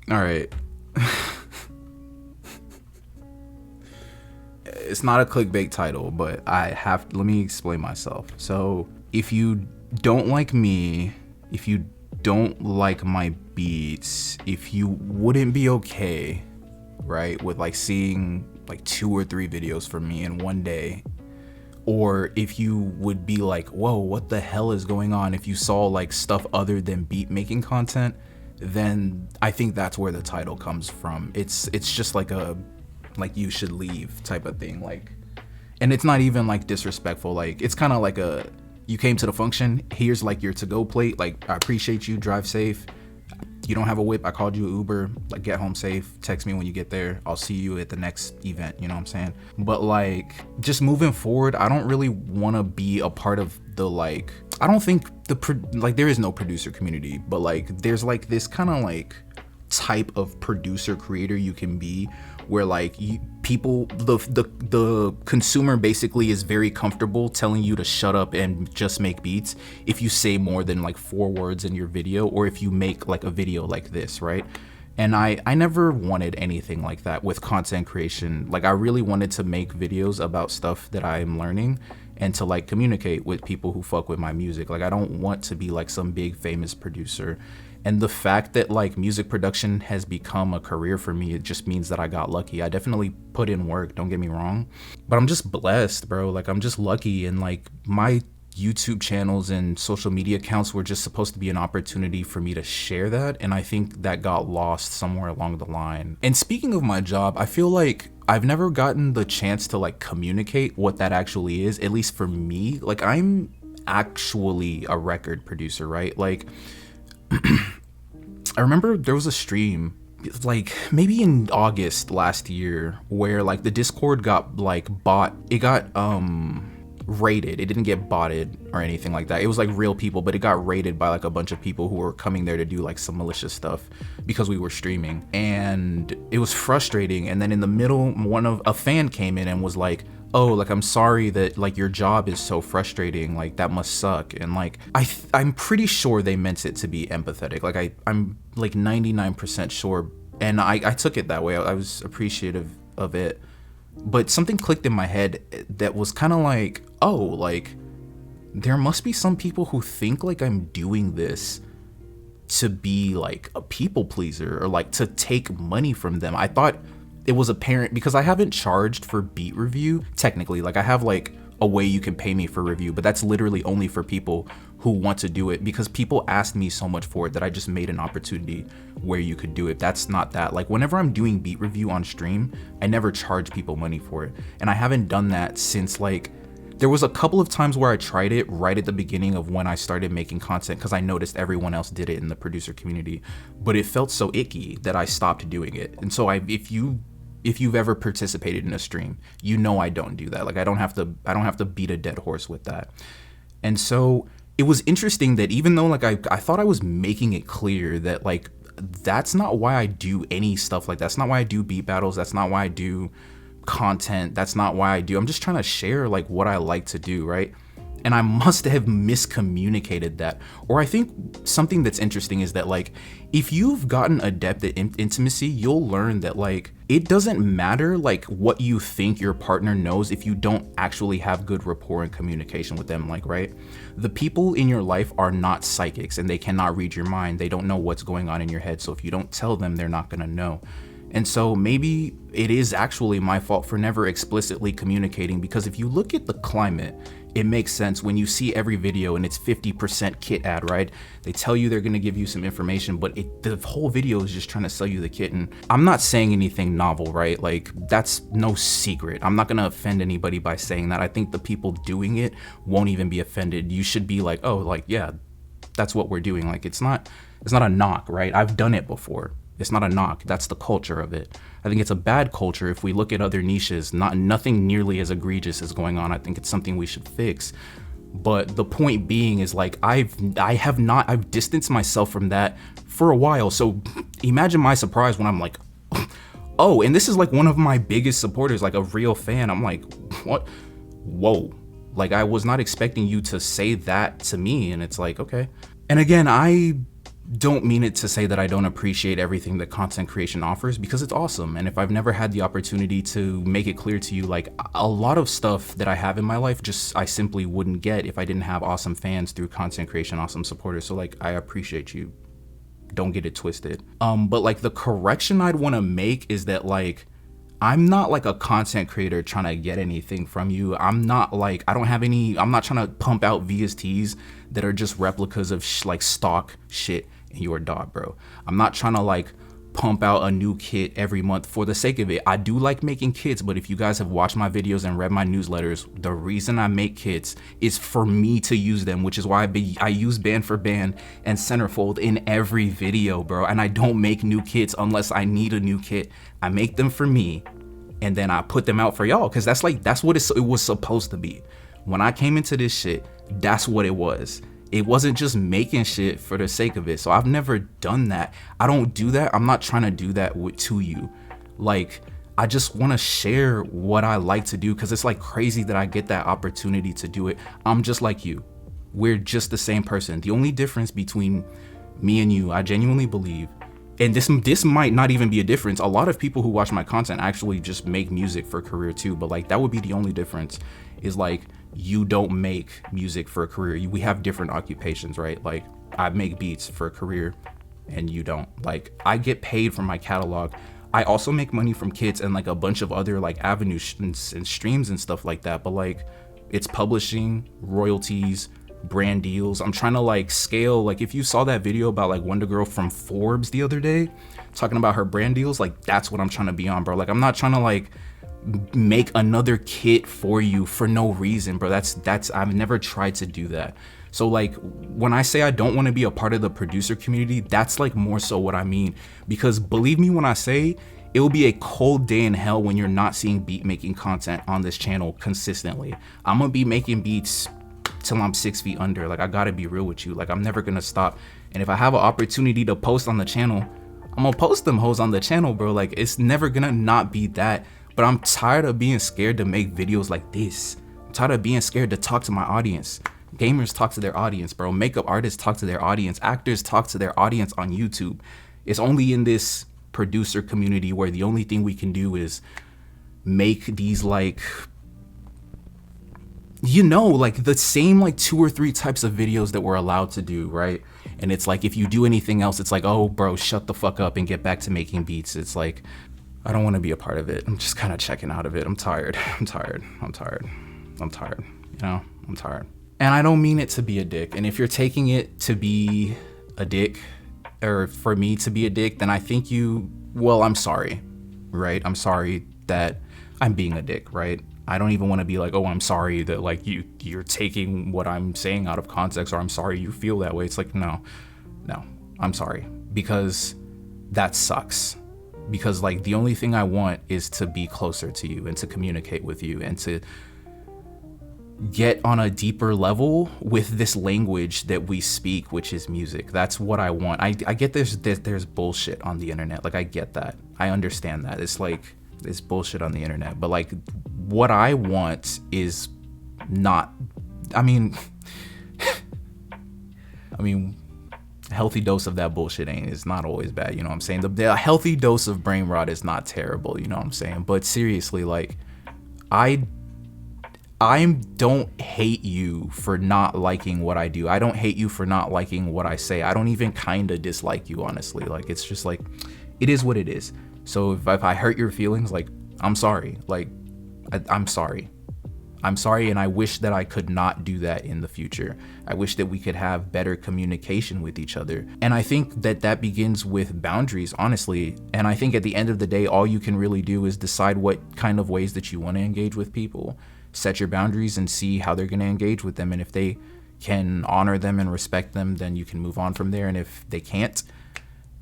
All right. It's not a clickbait title, but let me explain myself. So if you don't like me, if you don't like my beats, if you wouldn't be okay, right, with like seeing like 2 or 3 videos from me in one day, or if you would be like, whoa, what the hell is going on, if you saw like stuff other than beat making content, then I think that's where the title comes from. It's just like a you should leave type of thing, like, and it's not even like disrespectful, like it's kind of like a, you came to the function, here's like your to-go plate, like I appreciate you, drive safe. You don't have a whip, I called you Uber, like get home safe, text me when you get there, I'll see you at the next event, you know what I'm saying? But like, just moving forward, I don't really want to be a part of the, like, I don't think there is no producer community, but like there's like this kind of like type of producer creator you can be, where like the consumer basically is very comfortable telling you to shut up and just make beats if you say more than like 4 words in your video, or if you make like a video like this, right? And I never wanted anything like that with content creation. Like I really wanted to make videos about stuff that I'm learning and to like communicate with people who fuck with my music. Like I don't want to be like some big famous producer. And the fact that like music production has become a career for me, it just means that I got lucky. I definitely put in work, don't get me wrong, but I'm just blessed, bro. Like I'm just lucky, and like my YouTube channels and social media accounts were just supposed to be an opportunity for me to share that, and I think that got lost somewhere along the line. And speaking of my job, I feel like I've never gotten the chance to like communicate what that actually is, at least for me. Like I'm actually a record producer, right? Like I remember there was a stream like maybe in August last year where like the Discord got like it got raided. It didn't get botted or anything like that. It was like real people, but it got raided by like a bunch of people who were coming there to do like some malicious stuff because we were streaming, and it was frustrating. And then in the middle, a fan came in and was like, oh, like I'm sorry that like your job is so frustrating, like that must suck. And like I'm pretty sure they meant it to be empathetic. Like I'm like 99% sure, and I took it that way. I was appreciative of it, but something clicked in my head that was kind of like, oh, like there must be some people who think like I'm doing this to be like a people pleaser or like to take money from them. I thought it was apparent because I haven't charged for beat review technically. Like I have like a way you can pay me for review, but that's literally only for people who want to do it, because people asked me so much for it that I just made an opportunity where you could do it. That's not that. Like whenever I'm doing beat review on stream, I never charge people money for it. And I haven't done that since like, there was a couple of times where I tried it right at the beginning of when I started making content, because I noticed everyone else did it in the producer community, but it felt so icky that I stopped doing it. And so if you've ever participated in a stream, you know I don't do that. Like I don't have to beat a dead horse with that. And so it was interesting that even though like I thought I was making it clear that like that's not why I do any stuff like that. That's not why I do beat battles. That's not why I do content. That's not why I do. I'm just trying to share like what I like to do, right? And I must have miscommunicated that. Or I think something that's interesting is that like if you've gotten adept at intimacy, you'll learn that like it doesn't matter like what you think your partner knows if you don't actually have good rapport and communication with them. Like, right, the people in your life are not psychics and they cannot read your mind. They don't know what's going on in your head. So if you don't tell them, they're not gonna know. And so maybe it is actually my fault for never explicitly communicating, because if you look at the climate, it makes sense when you see every video and it's 50% kit ad, right? They tell you they're gonna give you some information, but the whole video is just trying to sell you the kitten. I'm not saying anything novel, right? Like that's no secret. I'm not gonna offend anybody by saying that. I think the people doing it won't even be offended. You should be like, oh, like, yeah, that's what we're doing. Like it's not a knock, right? I've done it before. It's not a knock. That's the culture of it. I think it's a bad culture. If we look at other niches, nothing nearly as egregious is going on. I think it's something we should fix. But the point being is like I've distanced myself from that for a while. So imagine my surprise when I'm like, oh, and this is like one of my biggest supporters, like a real fan. I'm like, what? Whoa. Like I was not expecting you to say that to me. And it's like, okay. And again, I don't mean it to say that I don't appreciate everything that content creation offers, because it's awesome. And if I've never had the opportunity to make it clear to you, like, a lot of stuff that I have in my life, just I simply wouldn't get if I didn't have awesome fans through content creation, awesome supporters. So like, I appreciate you. Don't get it twisted. But like, the correction I'd want to make is that, like, I'm not like a content creator trying to get anything from you. I'm not like, I'm not trying to pump out VSTs that are just replicas of like stock shit in your DAW, bro. I'm not trying to like pump out a new kit every month for the sake of it. I do like making kits, but if you guys have watched my videos and read my newsletters, the reason I make kits is for me to use them, which is why I use band for band and centerfold in every video, bro. And I don't make new kits unless I need a new kit. I make them for me, and then I put them out for y'all, because that's what it was supposed to be. When I came into this shit, that's what it was. It wasn't just making shit for the sake of it. So I've never done that. I don't do that. I'm not trying to do that to you. Like, I just want to share what I like to do, because it's like crazy that I get that opportunity to do it. I'm just like you. We're just the same person. The only difference between me and you, I genuinely believe, and this might not even be a difference. A lot of people who watch my content actually just make music for a career too, but like, that would be the only difference, is like, you don't make music for a career. We have different occupations, right? Like, I make beats for a career and you don't. Like, I get paid from my catalog. I also make money from kits and like a bunch of other like avenues and streams and stuff like that, but like, it's publishing, royalties, brand deals. I'm trying to like scale. Like, if you saw that video about like Wonder Girl from Forbes the other day talking about her brand deals, like, that's what I'm trying to be on, bro. Like, I'm not trying to like make another kit for you for no reason, bro. That's I've never tried to do that. So like, when I say I don't want to be a part of the producer community, that's like more so what I mean, because believe me when I say it will be a cold day in hell when you're not seeing beat making content on this channel consistently. I'm gonna be making beats till I'm 6 feet under. Like, I gotta be real with you. Like, I'm never gonna stop. And if I have an opportunity to post on the channel, I'm gonna post them hoes on the channel, bro. Like, it's never gonna not be that. But I'm tired of being scared to make videos like this. I'm tired of being scared to talk to my audience. Gamers talk to their audience, bro. Makeup artists talk to their audience. Actors talk to their audience on YouTube. It's only in this producer community where the only thing we can do is make these like, you know, like the same like 2 or 3 types of videos that we're allowed to do, right? And it's like, if you do anything else, it's like, oh bro, shut the fuck up and get back to making beats. It's like, I don't want to be a part of it. I'm just kind of checking out of it. I'm tired. You know, I'm tired. And I don't mean it to be a dick. And if you're taking it to be a dick, or for me to be a dick, then I think I'm sorry, right? I'm sorry that I'm being a dick, right? I don't even want to be like, oh, I'm sorry that like you're taking what I'm saying out of context, or I'm sorry you feel that way. It's like, no, I'm sorry, because that sucks. Because like, the only thing I want is to be closer to you and to communicate with you and to get on a deeper level with this language that we speak, which is music. That's what I want. I get there's bullshit on the internet. Like, I get that. I understand that. It's like, it's bullshit on the internet. But like, what I want is not, I mean, a healthy dose of that bullshit is not always bad, you know what I'm saying? The healthy dose of brain rot is not terrible, you know what I'm saying? But seriously, like, I don't hate you for not liking what I do. I don't hate you for not liking what I say. I don't even kind of dislike you, honestly. Like, it's just like, it is what it is. So if I hurt your feelings, like, I'm sorry. Like, I'm sorry. I'm sorry, and I wish that I could not do that in the future. I wish that we could have better communication with each other. And I think that begins with boundaries, honestly. And I think at the end of the day, all you can really do is decide what kind of ways that you want to engage with people. Set your boundaries and see how they're going to engage with them. And if they can honor them and respect them, then you can move on from there. And if they can't,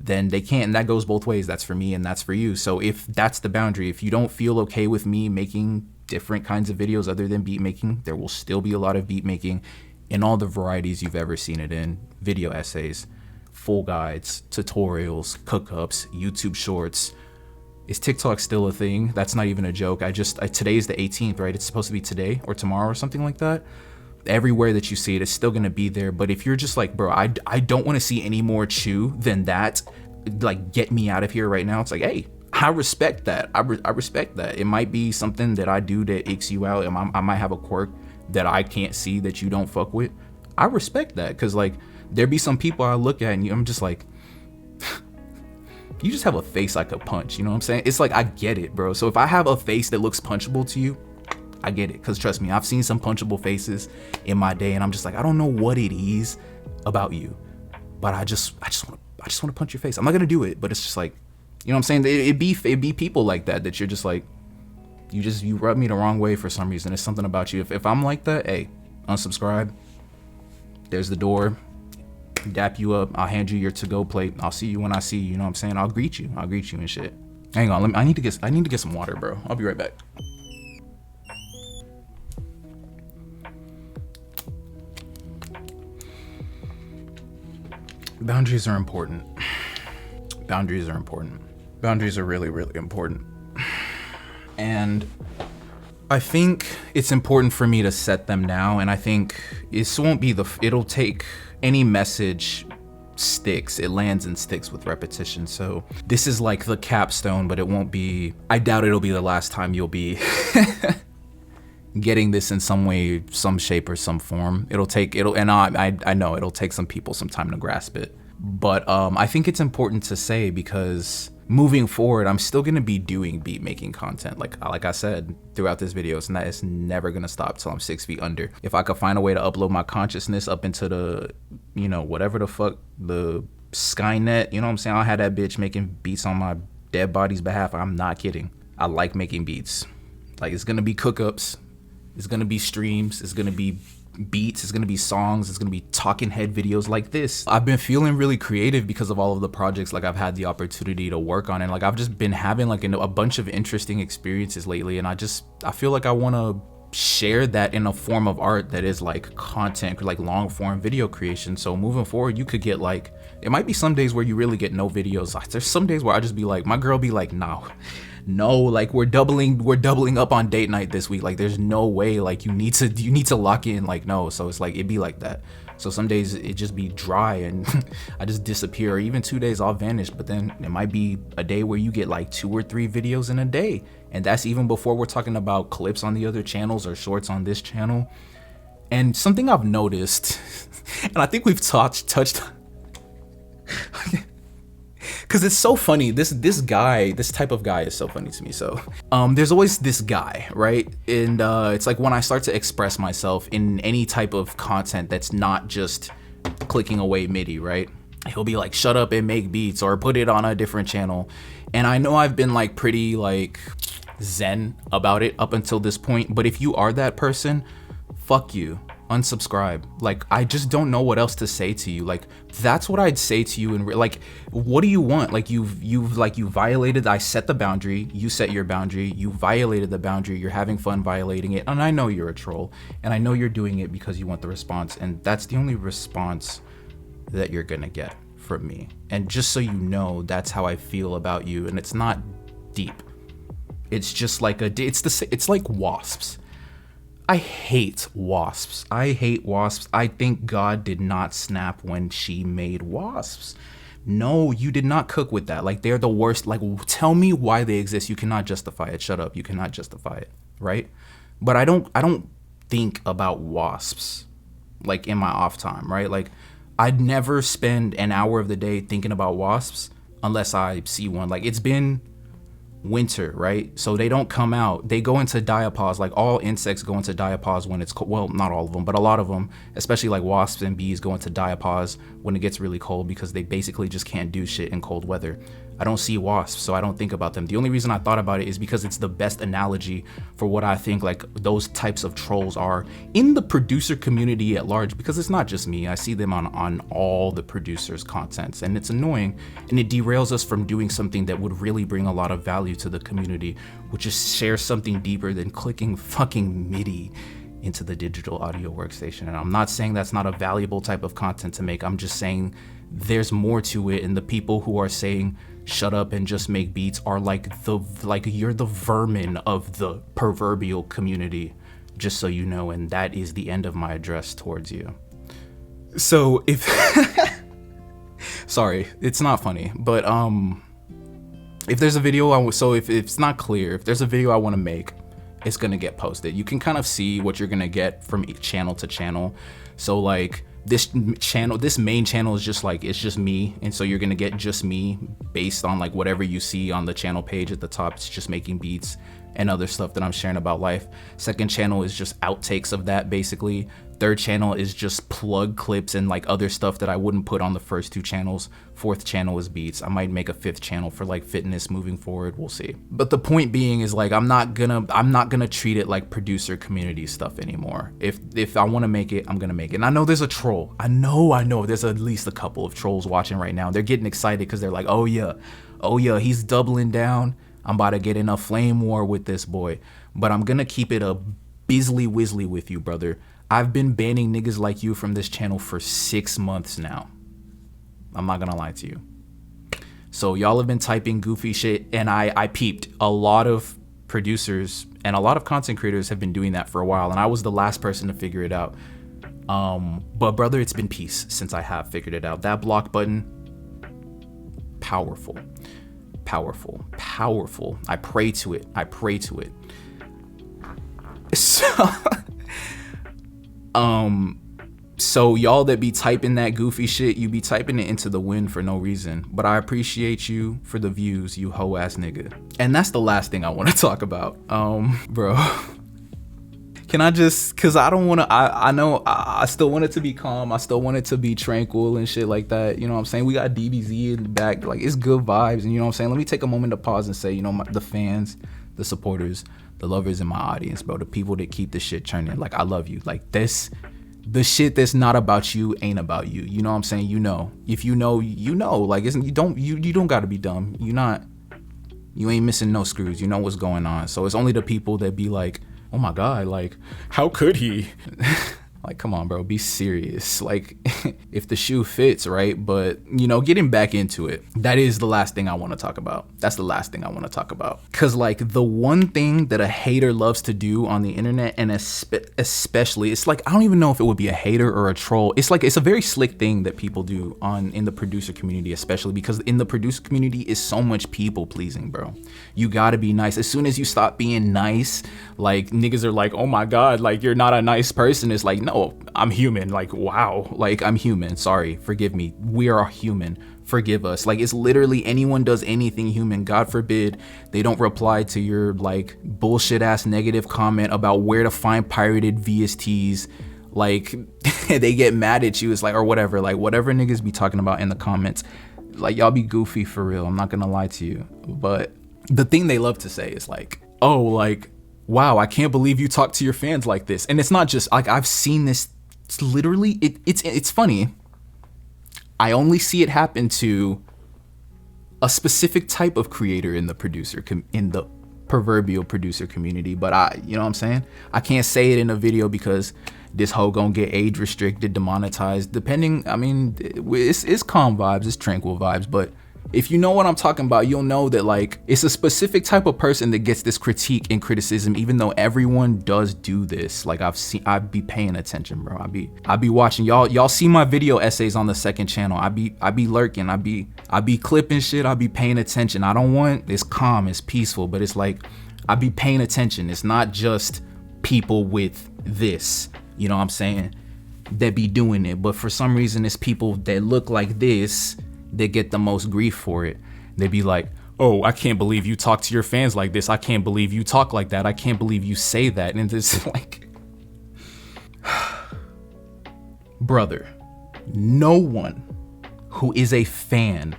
then they can't. And that goes both ways. That's for me and that's for you. So if that's the boundary, if you don't feel okay with me making different kinds of videos other than beat making, there will still be a lot of beat making in all the varieties you've ever seen it in. Video essays, full guides, tutorials, cookups, YouTube shorts. Is TikTok still a thing? That's not even a joke. Today's the 18th, right? It's supposed to be today or tomorrow or something like that. everywhere that you see it, it's still gonna be there. But if you're just like, bro, I don't want to see any more Chew than that, like, get me out of here right now. It's like, hey, I respect that. I respect that. It might be something that I do that icks you out, and I might have a quirk that I can't see that you don't fuck with. I respect that, because like there be some people I look at and I'm just like, you just have a face I could punch, you know what I'm saying? It's like, I get it, bro. So if I have a face that looks punchable to you, I get it, because trust me, I've seen some punchable faces in my day, and I'm just like, I don't know what it is about you, but I just want to punch your face. I'm not gonna do it, but it's just like, you know what I'm saying? It'd be people like that you're just like, you rub me the wrong way for some reason. It's something about you. If I'm like that, hey, unsubscribe. There's the door. Dap you up. I'll hand you your to-go plate. I'll see you when I see you. You know what I'm saying? I'll greet you and shit. Hang on, I need to get some water, bro. I'll be right back. Boundaries are important. Boundaries are important. Boundaries are really, really important. And I think it's important for me to set them now. And I think this won't be it'll take any message sticks. It lands and sticks with repetition. So this is like the capstone, but it won't be, I doubt it'll be the last time you'll be getting this in some way, some shape or some form. And I know it'll take some people some time to grasp it. But I think it's important to say, because moving forward, I'm still gonna be doing beat making content. Like I said throughout this video, it's never gonna stop till I'm 6 feet under. If I could find a way to upload my consciousness up into the, you know, whatever the fuck, the Skynet, you know what I'm saying? I'll have that bitch making beats on my dead body's behalf. I'm not kidding. I like making beats. Like, it's gonna be cookups, it's gonna be streams, it's gonna be beats, it's gonna be songs, it's gonna be talking head videos like this. I've been feeling really creative because of all of the projects like I've had the opportunity to work on, and like I've just been having like a bunch of interesting experiences lately, and I feel like I want to share that in a form of art that is like content, like long form video creation. So moving forward, you could get like, it might be some days where you really get no videos. There's some days where I just be like, my girl be like, no, like we're doubling up on date night this week. Like, there's no way, like you need to lock in, like, no. So it's like, it'd be like that. So some days it just be dry and I just disappear, or even 2 days I'll vanish. But then it might be a day where you get like 2 or 3 videos in a day. And that's even before we're talking about clips on the other channels or shorts on this channel. And something I've noticed, and I think we've touched because it's so funny, this type of guy is so funny to me. So there's always this guy, right? And it's like when I start to express myself in any type of content that's not just clicking away MIDI, right? He'll be like, shut up and make beats, or put it on a different channel. And I know I've been like pretty like zen about it up until this point, but if you are that person, fuck you. Unsubscribe. Like, I just don't know what else to say to you. Like, that's what I'd say to you. And like, what do you want? Like, you violated, I set the boundary, you set your boundary, you violated the boundary, you're having fun violating it. And I know you're a troll, and I know you're doing it because you want the response, and that's the only response that you're gonna get from me. And just so you know, that's how I feel about you. And it's not deep. It's just like it's like wasps. I hate wasps. I think God did not snap when she made wasps. No, you did not cook with that. Like, they're the worst. Like, tell me why they exist. You cannot justify it. Shut up. You cannot justify it, right? But I don't think about wasps like in my off time, right? Like, I'd never spend an hour of the day thinking about wasps unless I see one. Like, it's been winter, right? So they don't come out. They go into diapause. Like, all insects go into diapause when it's cold. Well, not all of them, but a lot of them, especially like wasps and bees, go into diapause when it gets really cold, because they basically just can't do shit in cold weather. I don't see wasps, so I don't think about them. The only reason I thought about it is because it's the best analogy for what I think like those types of trolls are in the producer community at large, because it's not just me. I see them on all the producers' contents, and it's annoying, and it derails us from doing something that would really bring a lot of value to the community, which is share something deeper than clicking fucking MIDI into the digital audio workstation. And I'm not saying that's not a valuable type of content to make. I'm just saying there's more to it, and the people who are saying shut up and just make beats are like you're the vermin of the proverbial community, just so you know, and that is the end of my address towards you. So if sorry, it's not funny, but if there's a video if it's not clear, if there's a video I want to make, it's gonna get posted. You can kind of see what you're gonna get from each channel to channel. So like this main channel is just like, it's just me, and so you're gonna get just me based on like whatever you see on the channel page at the top. It's just making beats and other stuff that I'm sharing about life. Second channel is just outtakes of that, basically. Third channel is just plug clips and like other stuff that I wouldn't put on the first two channels. Fourth channel is beats. I might make a fifth channel for like fitness moving forward, we'll see. But the point being is like, I'm not gonna treat it like producer community stuff anymore. If I wanna make it, I'm gonna make it. And I know there's a troll. I know there's at least a couple of trolls watching right now. They're getting excited because they're like, oh yeah, he's doubling down. I'm about to get in a flame war with this boy. But I'm gonna keep it a Bizzly Wizzly with you, brother. I've been banning niggas like you from this channel for 6 months now. I'm not gonna lie to you. So y'all have been typing goofy shit, and I peeped. A lot of producers and a lot of content creators have been doing that for a while, and I was the last person to figure it out. But brother, it's been peace since I have figured it out. That block button, powerful. I pray to it. So y'all that be typing that goofy shit, you be typing it into the wind for no reason. But I appreciate you for the views, you hoe ass nigga. And that's the last thing I want to talk about. Bro, can I just, cause I don't want to, I know I still want it to be calm. I still want it to be tranquil and shit like that. You know what I'm saying? We got DBZ in the back, like it's good vibes. And you know what I'm saying? Let me take a moment to pause and say, you know, the fans, the supporters, the lovers in my audience, bro, the people that keep the shit churning. Like, I love you. Like this, the shit that's not about you ain't about you. You know what I'm saying? You know, if you know, you know, like, you don't gotta be dumb. You ain't missing no screws. You know what's going on. So it's only the people that be like, oh my God, like, how could he? Like, come on, bro, be serious. Like, if the shoe fits, right? But, you know, getting back into it, that is the last thing I want to talk about. That's the last thing I want to talk about. Because, like, the one thing that a hater loves to do on the internet, and especially, it's like, I don't even know if it would be a hater or a troll. It's like, it's a very slick thing that people do in the producer community, especially because in the producer community is so much people pleasing, bro. You gotta be nice. As soon as you stop being nice, like, niggas are like, oh my God, like, you're not a nice person. It's like, no, I'm human. Like, wow, like, I'm human. Sorry, forgive me. We are human. Forgive us. Like, it's literally anyone does anything human. God forbid they don't reply to your like bullshit ass negative comment about where to find pirated VSTs. Like, they get mad at you. It's like, or whatever, like whatever niggas be talking about in the comments, like, y'all be goofy for real. I'm not gonna lie to you. But the thing they love to say is like, oh, like, wow, I can't believe you talk to your fans like this. And it's not just like, I've seen this. It's literally, it's funny. I only see it happen to a specific type of creator in the proverbial producer community. But you know what I'm saying? I can't say it in a video because this hoe gonna get age restricted, demonetized, depending. I mean, it's calm vibes, it's tranquil vibes, but if you know what I'm talking about, you'll know that like it's a specific type of person that gets this critique and criticism, even though everyone does do this. Like, I'd be paying attention, bro. I be watching y'all see my video essays on the second channel. I be lurking, I be clipping shit, I be paying attention. I don't want, it's calm, it's peaceful, but it's like I be paying attention. It's not just people with this, you know what I'm saying, that be doing it, but for some reason it's people that look like this that get the most grief for it. They be like, oh, I can't believe you talk to your fans like this. I can't believe you talk like that. I can't believe you say that. And it's like, brother, no one who is a fan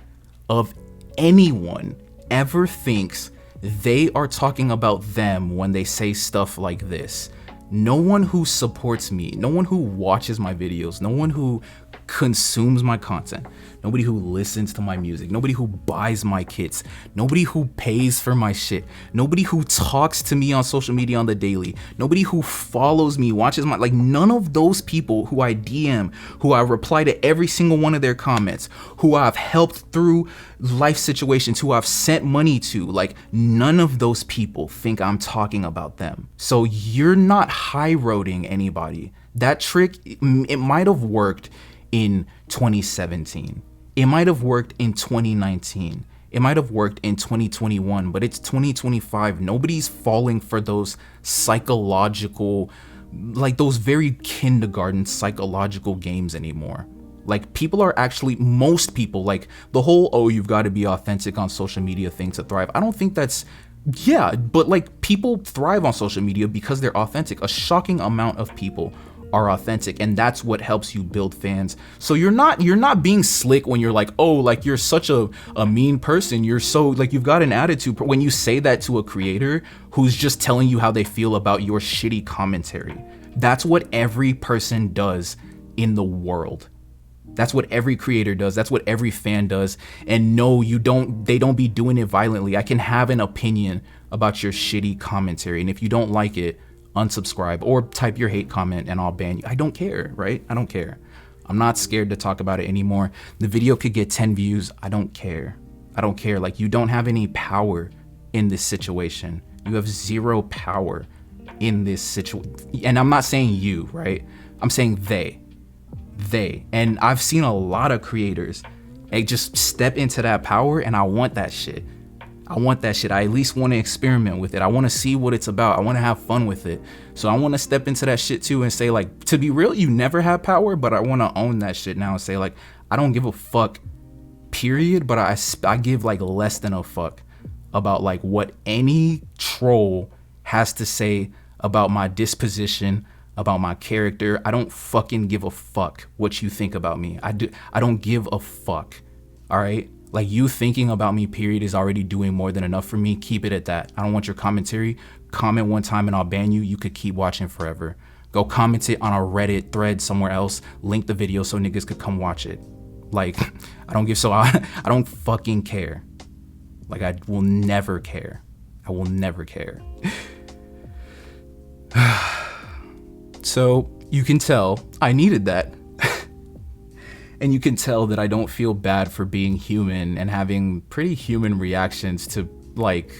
of anyone ever thinks they are talking about them when they say stuff like this. No one who supports me, no one who watches my videos, no one who consumes my content, nobody who listens to my music, nobody who buys my kits, nobody who pays for my shit, nobody who talks to me on social media on the daily, nobody who follows me, watches my, like, none of those people who I DM, who I reply to every single one of their comments, who I've helped through life situations, who I've sent money to, like, none of those people think I'm talking about them. So you're not high roading anybody. That trick, it might have worked in 2017. It might have worked in 2019. It might have worked in 2021, but it's 2025. Nobody's falling for those psychological, like those very kindergarten psychological games anymore. Like, people are actually, most people, like the whole, oh, you've got to be authentic on social media thing to thrive. I don't think that's, yeah, but like, people thrive on social media because they're authentic. A shocking amount of people are authentic, and that's what helps you build fans. So you're not being slick when you're like, oh, like, you're such a mean person, you're so, like, you've got an attitude, when you say that to a creator who's just telling you how they feel about your shitty commentary. That's what every person does in the world. That's what every creator does. That's what every fan does. And no, they don't be doing it violently. I can have an opinion about your shitty commentary, and if you don't like it, unsubscribe or type your hate comment and I'll ban you. I don't care, right? I don't care. I'm not scared to talk about it anymore. The video could get 10 views. I don't care. I don't care. Like, you don't have any power in this situation. You have zero power in this situation. And I'm not saying you, right? I'm saying they. And I've seen a lot of creators just step into that power, and I want that shit. I at least want to experiment with it. I want to see what it's about. I want to have fun with it. So I want to step into that shit too and say, like, to be real, you never had power, but I want to own that shit now and say, like, I don't give a fuck, period, but I give, like, less than a fuck about, like, what any troll has to say about my disposition, about my character. I don't fucking give a fuck what you think about me. I don't give a fuck. All right? Like, you thinking about me, period, is already doing more than enough for me. Keep it at that. I don't want your commentary. Comment one time and I'll ban you. You could keep watching forever. Go comment it on a Reddit thread somewhere else. Link the video so niggas could come watch it. Like, I don't fucking care. Like, I will never care. I will never care. So you can tell I needed that. And you can tell that I don't feel bad for being human and having pretty human reactions to like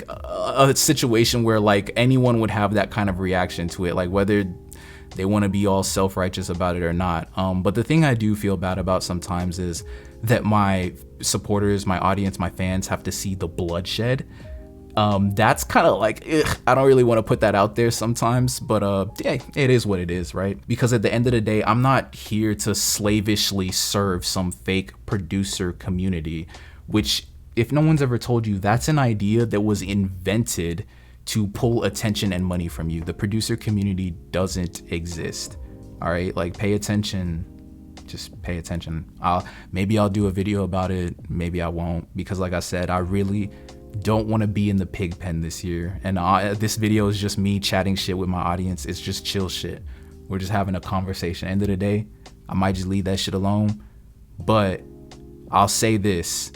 a situation where, like, anyone would have that kind of reaction to it, like whether they want to be all self-righteous about it or not. But the thing I do feel bad about sometimes is that my supporters, my audience, my fans have to see the bloodshed. That's kind of like, ugh, I don't really want to put that out there sometimes, but yeah, it is what it is, right? Because at the end of the day, I'm not here to slavishly serve some fake producer community, which, if no one's ever told you, that's an idea that was invented to pull attention and money from you. The producer community doesn't exist. All right, like, pay attention. Just pay attention. Maybe I'll do a video about it, maybe I won't, because like I said, I really don't want to be in the pig pen this year. And this video is just me chatting shit with my audience. It's just chill shit. We're just having a conversation. End of the day, I might just leave that shit alone. But I'll say this: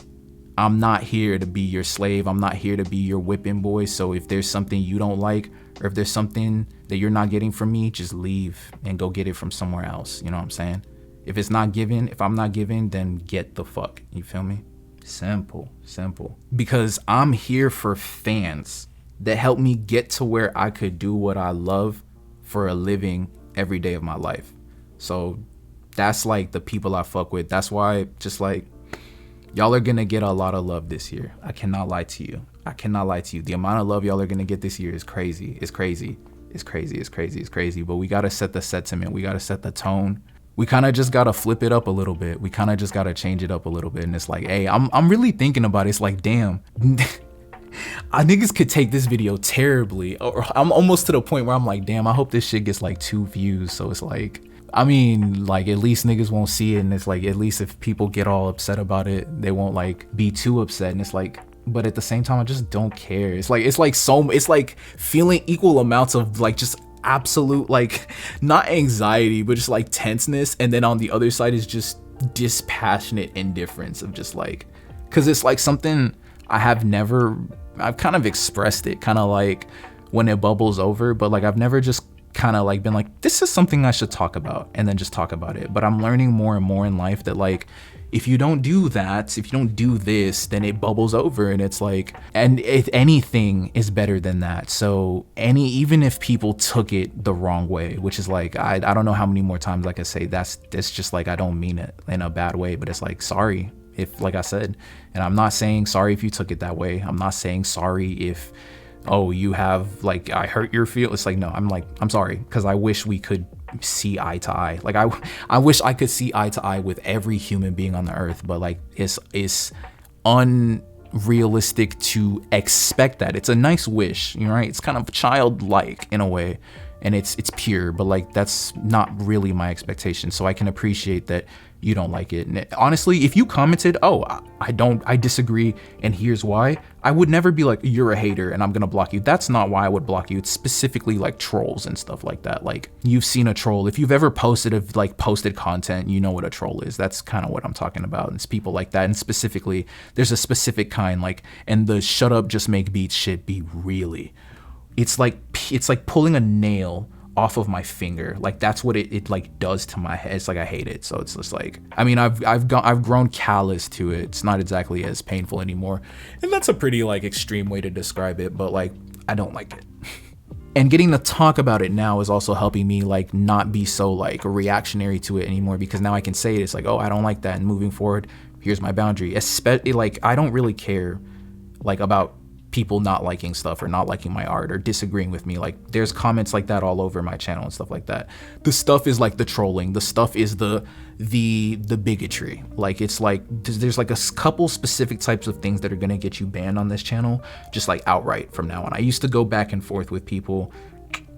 I'm not here to be your slave. I'm not here to be your whipping boy. So if there's something you don't like, or if there's something that you're not getting from me, just leave and go get it from somewhere else. You know what I'm saying? If it's not given, if I'm not giving, then get the fuck. You feel me? Simple. Because I'm here for fans that help me get to where I could do what I love for a living every day of my life. So that's like the people I fuck with. That's why, just like, y'all are gonna get a lot of love this year. I cannot lie to you. The amount of love y'all are gonna get this year is crazy. It's crazy. But we gotta set the sentiment. We gotta set the tone. We kind of just gotta flip it up a little bit. We kind of just gotta change it up a little bit. And it's like, hey, I'm really thinking about it. It's like, damn, niggas could take this video terribly. Or I'm almost to the point where I'm like, damn, I hope this shit gets like 2 views. So it's like, I mean, like, at least niggas won't see it. And it's like, at least if people get all upset about it, they won't like be too upset. And it's like, but at the same time, I just don't care. It's like feeling equal amounts of like just absolute, like, not anxiety, but just like tenseness. And then on the other side is just dispassionate indifference of just like, because it's like something I've kind of expressed it kind of like when it bubbles over, but like I've never just kind of like been like, this is something I should talk about, and then just talk about it. But I'm learning more and more in life that like, if you don't do that, if you don't do this, then it bubbles over, and it's like, and if anything is better than that. So even if people took it the wrong way, which is like, I don't know how many more times I could say that's just like, I don't mean it in a bad way, but it's like, sorry if, like I said, and I'm not saying sorry if you took it that way. I'm not saying sorry if, oh, you have like, I hurt your feelings. It's like, no, I'm sorry, because I wish we could see eye to eye. Like I wish I could see eye to eye with every human being on the earth, but like it's unrealistic to expect that. It's a nice wish, you know, right? It's kind of childlike in a way, and it's pure, but like that's not really my expectation. So I can appreciate that you don't like it. And honestly, if you commented, oh, I disagree, and here's why, I would never be like, you're a hater and I'm gonna block you. That's not why I would block you. It's specifically like trolls and stuff like that. Like, you've seen a troll. If you've ever posted content, you know what a troll is. That's kind of what I'm talking about. It's people like that. And specifically, there's a specific kind, like, and the shut up, just make beats shit be really, it's like pulling a nail off of my finger. Like, that's what it like does to my head. It's like, I hate it. So it's just like, I mean, I've grown callous to it. It's not exactly as painful anymore, and that's a pretty like extreme way to describe it, but like, I don't like it. And getting to talk about it now is also helping me like not be so like reactionary to it anymore, because now I can say it. It's like, oh, I don't like that, and moving forward, here's my boundary. Especially like, I don't really care like about people not liking stuff or not liking my art or disagreeing with me. Like, there's comments like that all over my channel and stuff like that. The stuff is like the trolling. The stuff is the bigotry. Like, it's like there's like a couple specific types of things that are gonna get you banned on this channel, just like outright from now on. I used to go back and forth with people.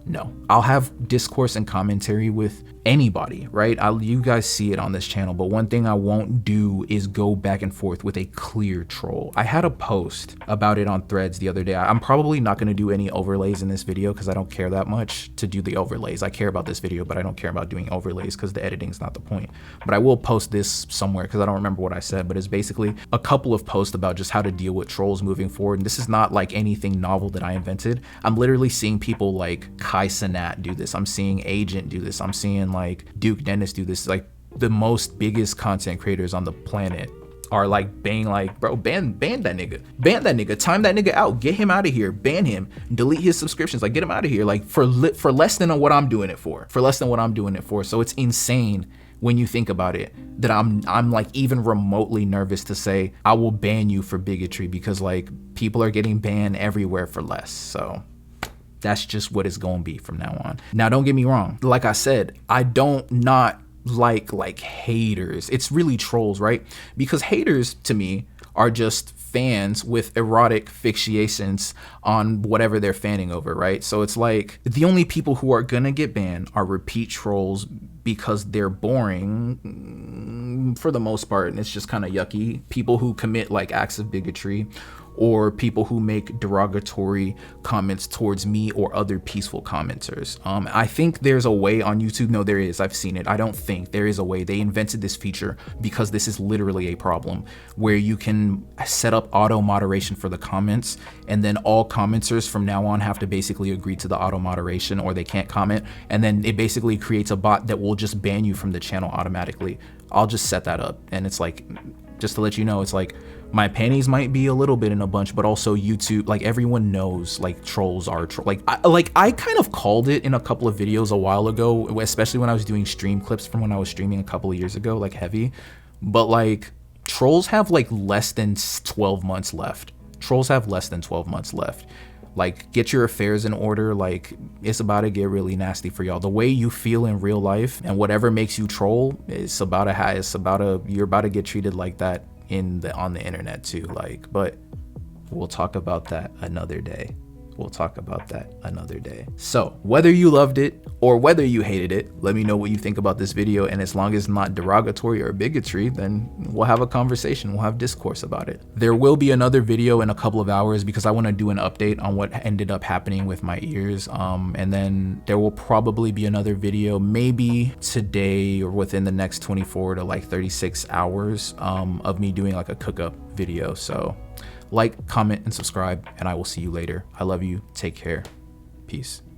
No, I'll have discourse and commentary with anybody, right? You guys see it on this channel, but one thing I won't do is go back and forth with a clear troll. I had a post about it on Threads the other day. I'm probably not going to do any overlays in this video because I don't care that much to do the overlays. I care about this video, but I don't care about doing overlays because the editing is not the point. But I will post this somewhere because I don't remember what I said, but it's basically a couple of posts about just how to deal with trolls moving forward. And this is not like anything novel that I invented. I'm literally seeing people like Kai Cenat do this. I'm seeing Agent do this. I'm seeing like Duke Dennis do this. Like, the most biggest content creators on the planet are like being like, bro, ban that nigga, time that nigga out, get him out of here, ban him, delete his subscriptions, like, get him out of here, like, for less than what I'm doing it for, So it's insane when you think about it that I'm like even remotely nervous to say I will ban you for bigotry, because like, people are getting banned everywhere for less. So that's just what it's gonna be from now on. Now, don't get me wrong. Like I said, I don't not like haters. It's really trolls, right? Because haters to me are just fans with erotic fixations on whatever they're fanning over, right? So it's like, the only people who are gonna get banned are repeat trolls because they're boring for the most part, and it's just kind of yucky. People who commit like acts of bigotry, or people who make derogatory comments towards me or other peaceful commenters. I think there's a way on YouTube. No, there is. I've seen it. I don't think there is a way. They invented this feature because this is literally a problem, where you can set up auto moderation for the comments, and then all commenters from now on have to basically agree to the auto moderation or they can't comment. And then it basically creates a bot that will just ban you from the channel automatically. I'll just set that up. And it's like, just to let you know, it's like, my panties might be a little bit in a bunch, but also YouTube, like, everyone knows like trolls are I kind of called it in a couple of videos a while ago, especially when I was doing stream clips from when I was streaming a couple of years ago, like heavy. But like, trolls have like less than 12 months left. Like, get your affairs in order. Like, it's about to get really nasty for y'all. The way you feel in real life and whatever makes you troll, you're about to get treated like that on the internet too. Like, but we'll talk about that another day. we'll talk about that another day. So whether you loved it or whether you hated it, let me know what you think about this video. And as long as it's not derogatory or bigotry, then we'll have a conversation. We'll have discourse about it. There will be another video in a couple of hours because I want to do an update on what ended up happening with my ears. And then there will probably be another video maybe today or within the next 24 to like 36 hours of me doing like a cook-up video. So like, comment, and subscribe, and I will see you later. I love you. Take care. Peace.